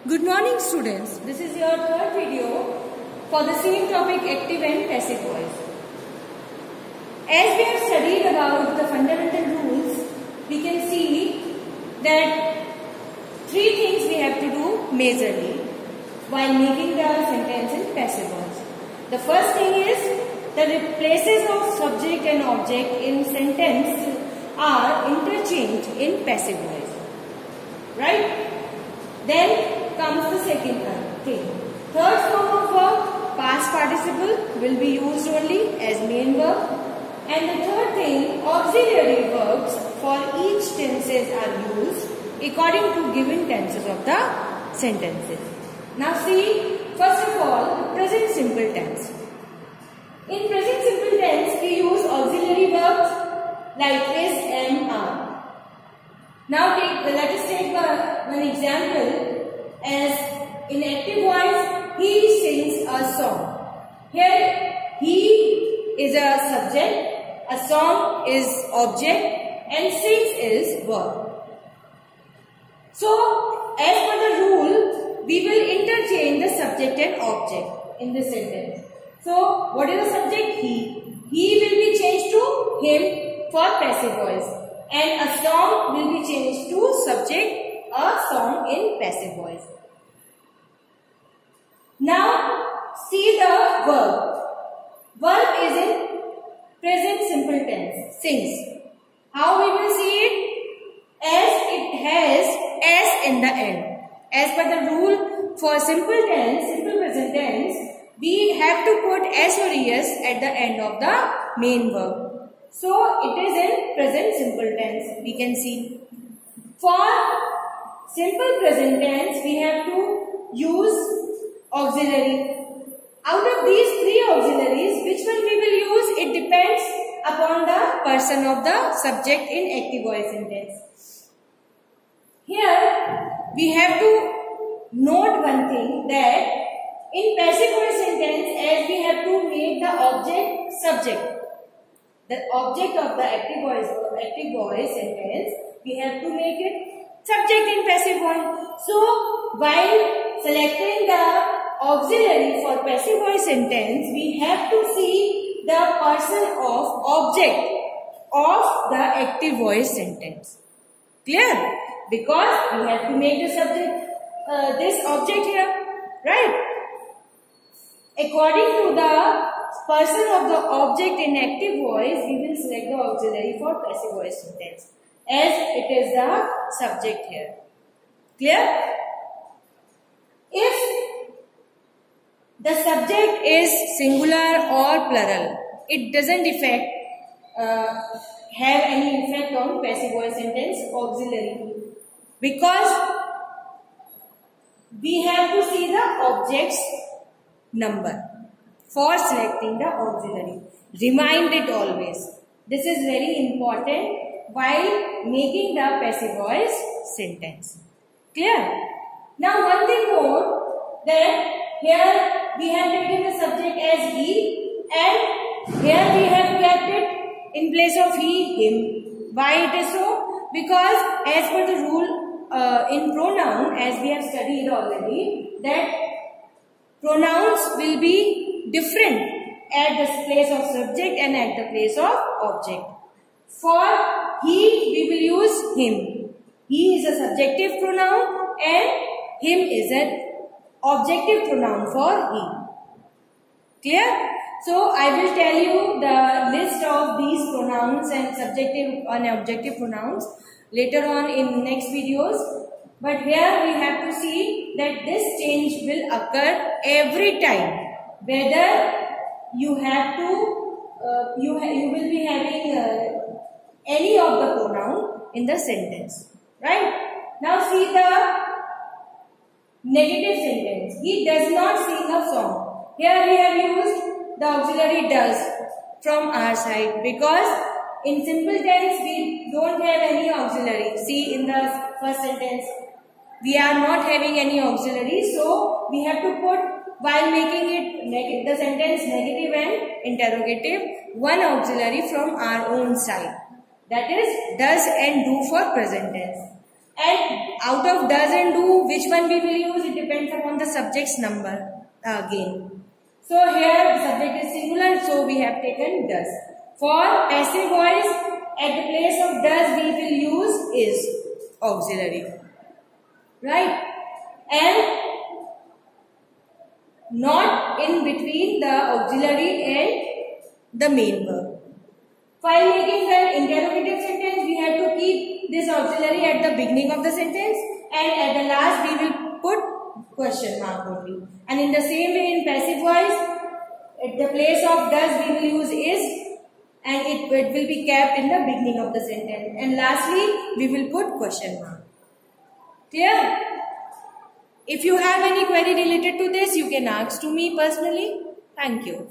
Good morning students, this is your third video for the same topic active and passive voice. As we have studied about the fundamental rules, we can see that three things we have to do majorly while making the sentence in passive voice. The first thing is the places of subject and object in sentence are interchanged in passive voice. Right? Then comes the second thing. Third form of verb, past participle, will be used only as main verb. And the third thing, auxiliary verbs for each tenses are used according to given tenses of the sentences. Now see, first of all, the present simple tense. In present simple tense, we use auxiliary verbs like is, am, are. Now let us take one example. As in active voice, he sings a song. Here, he is a subject, a song is object, and sings is verb. So, as per the rule, we will interchange the subject and object in this sentence. So, what is the subject? He. He will be changed to him for passive voice. And a song will be changed to subject, a song in passive voice. Now, see the verb. Verb is in present simple tense, sings. How we will see it? As it has S in the end. As per the rule for simple tense, simple present tense, we have to put S or ES at the end of the main verb. So, it is in present simple tense, we can see. For simple present tense, we have to use auxiliary. Out of these three auxiliaries, which one we will use? It depends upon the person of the subject in active voice sentence. Here, we have to note one thing that in passive voice sentence, as we have to make the object subject. The object of the active voice sentence, we have to make it subject in passive voice. So, while selecting the auxiliary for passive voice sentence, we have to see the person of object of the active voice sentence. Clear? Because we have to make the subject, this object here, right? According to the person of the object in active voice, we will select the auxiliary for passive voice sentence as it is the subject here. Clear? If the subject is singular or plural, it doesn't have any effect on passive voice sentence auxiliary, because we have to see the object's number for selecting the auxiliary. Remind it always. This is very important while making the passive voice sentence. Clear? Now one thing more, that here we have taken the subject as he, and here we have kept it in place of he, him. Why it is so? Because as per the rule in pronoun, as we have studied already, that pronouns will be different at the place of subject and at the place of object. For he, we will use him. He is a subjective pronoun and him is an objective pronoun for he. Clear? So, I will tell you the list of these pronouns and subjective and objective pronouns later on in next videos. But here we have to see that this change will occur every time. Whether you have to, you will be having any of the pronoun in the sentence. Right? Now see the negative sentence. He does not sing a song. Here we have used the auxiliary does from our side, because in simple tense we don't have any auxiliary. See in the first sentence, we are not having any auxiliary, so we have to put, while making it the sentence negative and interrogative, one auxiliary from our own side. That is does and do for present tense. And out of does and do, which one we will use? It depends upon the subject's number again. So here the subject is singular, so we have taken does. For passive voice, at the place of does we will use is auxiliary, right? And not in between the auxiliary and the main verb. While making an interrogative sentence, we have to keep this auxiliary at the beginning of the sentence, and at the last we will put question mark only. And in the same way in passive voice, at the place of does we will use is, and it will be kept in the beginning of the sentence. And lastly, we will put question mark. Clear? If you have any query related to this, you can ask to me personally. Thank you.